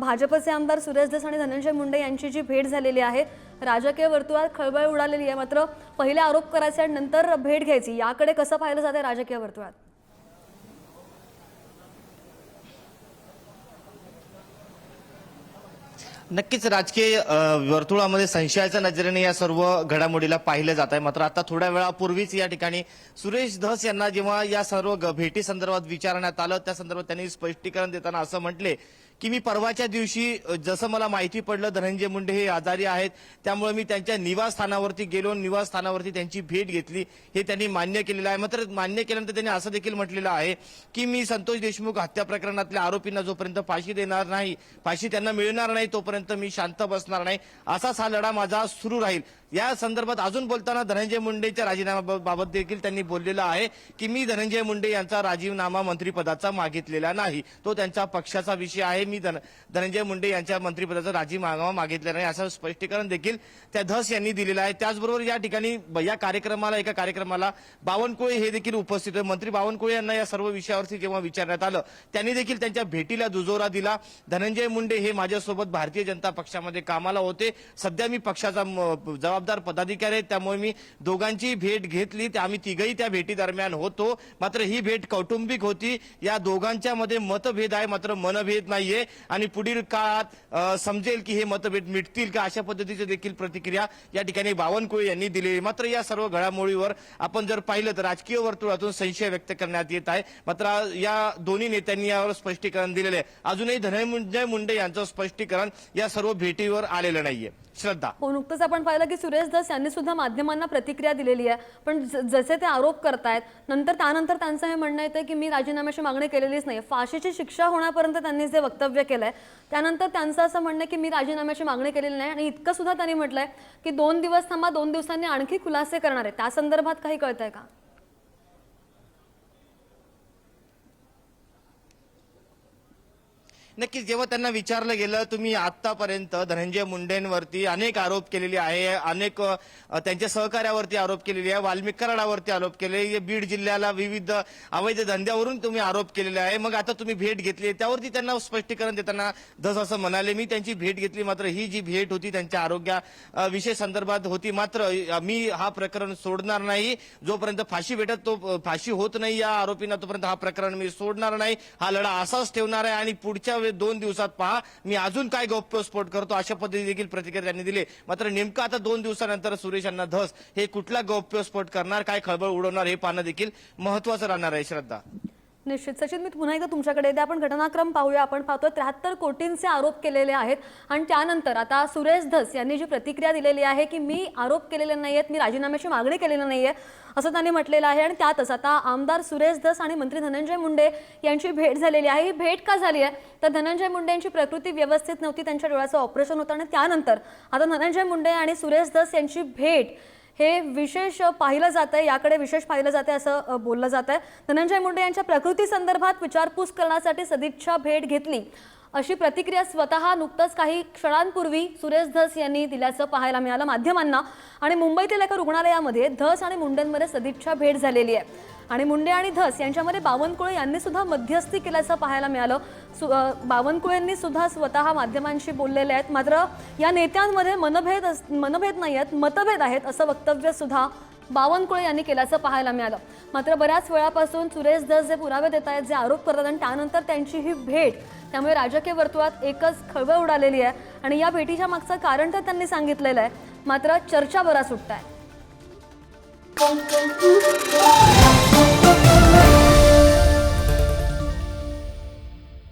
भाजपचे आमदार सुरेश धस आणि धनंजय मुंडे यांची जी भेट झालेली आहे, राजकीय वर्तुळात खळबळ उडालेली आहे। मात्र पहिले आरोप करायचे आणि नंतर भेट घ्यायची, याकडे कसं पाहिलं जाते राजकीय वर्तुळात? नक्कीच राजकीय वर्तुळामध्ये संशयाच्या नजरेने या सर्व घडामोडीला पाहिलं जात आहे। मात्र आता थोड्या वेळापूर्वीच या ठिकाणी सुरेश धस यांना जेव्हा या सर्व भेटी संदर्भात विचारण्यात आलं, त्या संदर्भात त्यांनी स्पष्टीकरण देताना असं म्हटले की मी परवाच्या दिवशी जसं मला माहिती पडलं धनंजय मुंडे हे आजारी आहेत, त्यामुळे मी त्यांच्या निवासस्थानावरती गेलो, निवासस्थानावरती त्यांची भेट घेतली, हे त्यांनी मान्य केलेलं आहे। मात्र मान्य केल्यानंतर त्यांनी असं देखील म्हटलेलं आहे की मी संतोष देशमुख हत्या प्रकरणातल्या आरोपींना जोपर्यंत फाशी देणार नाही, फाशी त्यांना मिळणार नाही, तोपर्यंत मी शांत बसणार नाही, असाच हा लढा माझा सुरू राहील। या संदर्भात अजून बोलताना धनंजय मुंडेच्या राजीनाम्याबाबत देखील त्यांनी बोललेलं आहे की मी धनंजय मुंडे यांचा राजीनामा मंत्रिपदाचा मागितलेला नाही, तो त्यांच्या पक्षाचा विषय आहे, मी धनंजय मुंडे यांच्या मंत्रिपदाचा राजीनामा मागितलेला नाही, असं स्पष्टीकरण देखील त्या धस यांनी दिलेलं आहे। त्याचबरोबर या ठिकाणी या एका कार्यक्रमाला बावनकुळे हे देखील उपस्थित होते। मंत्री बावनकुळे यांना या सर्व विषयावरती जेव्हा विचारण्यात आलं, त्यांनी देखील त्यांच्या भेटीला दुजोरा दिला। धनंजय मुंडे हे माझ्यासोबत भारतीय जनता पक्षामध्ये कामाला होते, सध्या मी पक्षाचा जबाबदार पदाधिकारी आहे, त्यामुळे मी दोघांची भेट घेतली, आम्ही तिघही त्या भेटी दरम्यान होतो। मात्र ही भेट कौटुंबिक होती, या दोघांच्या मध्ये मतभेद आहे मात्र मनभेद नाहीये आणि पुढील काळात समजेल की हे मतभेद मिटतील का, अशा पद्धतीची देखील प्रतिक्रिया या ठिकाणी बावनकुळे यांनी दिली। मात्र या सर्व घडामोडीवर आपण जर पाहिलं तर राजकीय वर्तुळातून संशय व्यक्त करण्यात येत आहे। मात्र या दोन्ही नेत्यांनी यावर स्पष्टीकरण दिलेले आहे। अजूनही धनंजय मुंडे यांचं स्पष्टीकरण या सर्व भेटीवर आलेलं नाहीये। श्रद्धा, हो, नुकतंच आपण पाहिलं की सुरेश धस यांनी सुद्धा माध्यमांना प्रतिक्रिया दिलेली आहे, पण जसे ते आरोप करतायत त्यानंतर त्यांचं हे म्हणणं येतं की मी राजीनाम्याची मागणी केलेलीच नाही, फाशीची शिक्षा होण्यापर्यंत त्यांनी जे वक्तव्य केलंय त्यानंतर त्यांचं असं म्हणणं की मी राजीनाम्याची मागणी केलेली नाही। आणि इतकं सुद्धा त्यांनी म्हटलंय की 2 दिवस थांबा, 2 दिवसांनी आणखी खुलासे करणार आहे। त्या संदर्भात काही कळतंय का? नक्कीच जेव्हा त्यांना विचारलं गेलं तुम्ही आतापर्यंत धनंजय मुंडेंवरती अनेक आरोप केलेले आहे, अनेक त्यांच्या सहकार्यावरती आरोप केलेले आहे, वाल्मिक कराडावरती आरोप केले, बीड जिल्ह्याला विविध अवैध धंद्यावरून तुम्ही आरोप केलेले आहे, मग आता तुम्ही भेट घेतली, त्यावरती त्यांना स्पष्टीकरण देताना धस असं म्हणाले मी त्यांची भेट घेतली, मात्र ही जी भेट होती त्यांच्या आरोग्या विषय संदर्भात होती, मात्र मी हा प्रकरण सोडणार नाही, जोपर्यंत फाशी भेटत तो फाशी होत नाही या आरोपींना तोपर्यंत हा प्रकरण मी सोडणार नाही, हा लढा असाच ठेवणार आहे आणि पुढच्या 2 दिवसात पहा मी अजून काय गौप्यस्फोट करतो, अशा पद्धती देखील प्रतिक्रिया त्यांनी दिली। मात्र नेमकं आता 2 दिवसानंतर सुरेश यांना धस हे कुठला गौप्यस्फोट करणार, काय खळबळ उडवणार हे पाहणं देखील महत्त्वाचं राहणार आहे। श्रद्धा, निश्चित। सचिन, मी पुन्हा एकदा तुमच्याकडे येते, आपण घटनाक्रम पाहूया। आपण पाहतोय 73 कोटींचे आरोप केलेले आहेत आणि त्यानंतर आता सुरेश धस यांनी जी प्रतिक्रिया दिलेली आहे की मी आरोप केलेले नाहीयेत, मी राजीनाम्याची मागणी केलेली नाहीये, असं त्यांनी म्हटलेलं आहे। आणि त्यातच आता आमदार सुरेश धस आणि मंत्री धनंजय मुंडे यांची भेट झालेली आहे। ही भेट का झाली आहे तर धनंजय मुंडे यांची प्रकृती व्यवस्थित नव्हती, त्यांच्या डोळ्याचं ऑपरेशन होतं आणि त्यानंतर आता धनंजय मुंडे आणि सुरेश धस यांची भेट हे विशेष पाहिलं जातंय, याकडे विशेष पाहिलं जाते असं बोललं जात आहे। धनंजय मुंडे यांच्या प्रकृती संदर्भात विचारपूस करण्यासाठी सदिच्छा भेट घेतली, अशी प्रतिक्रिया स्वतः नुकतंच काही क्षणांपूर्वी सुरेश धस यांनी दिल्याचं पाहायला मिळालं माध्यमांना। आणि मुंबईतील एका रुग्णालयामध्ये धस आणि मुंडेंमध्ये सदिच्छा भेट झालेली आहे आणि मुंडे आणि धस यांच्यामध्ये बावनकुळे यांनी सुद्धा मध्यस्थी केल्याचं पाहायला मिळालं। बावनकुळेंनी सुद्धा स्वतः माध्यमांशी बोललेले आहेत। मात्र या नेत्यांमध्ये मनभेद नाही आहेत, मतभेद आहेत, असं वक्तव्य सुद्धा बावनकुळे यांनी केल्याचं पाहायला मिळालं। मात्र बऱ्याच वेळापासून सुरेश धस जे पुरावे देत आहेत, जे आरोप करतात आणि त्यानंतर त्यांची ही भेट, त्यामुळे राजकीय वर्तुळात एकच खळबळ उडालेली आहे आणि या भेटीच्या मागचं कारण तर त्यांनी सांगितलेलं आहे, मात्र चर्चा बराच सुटत आहे।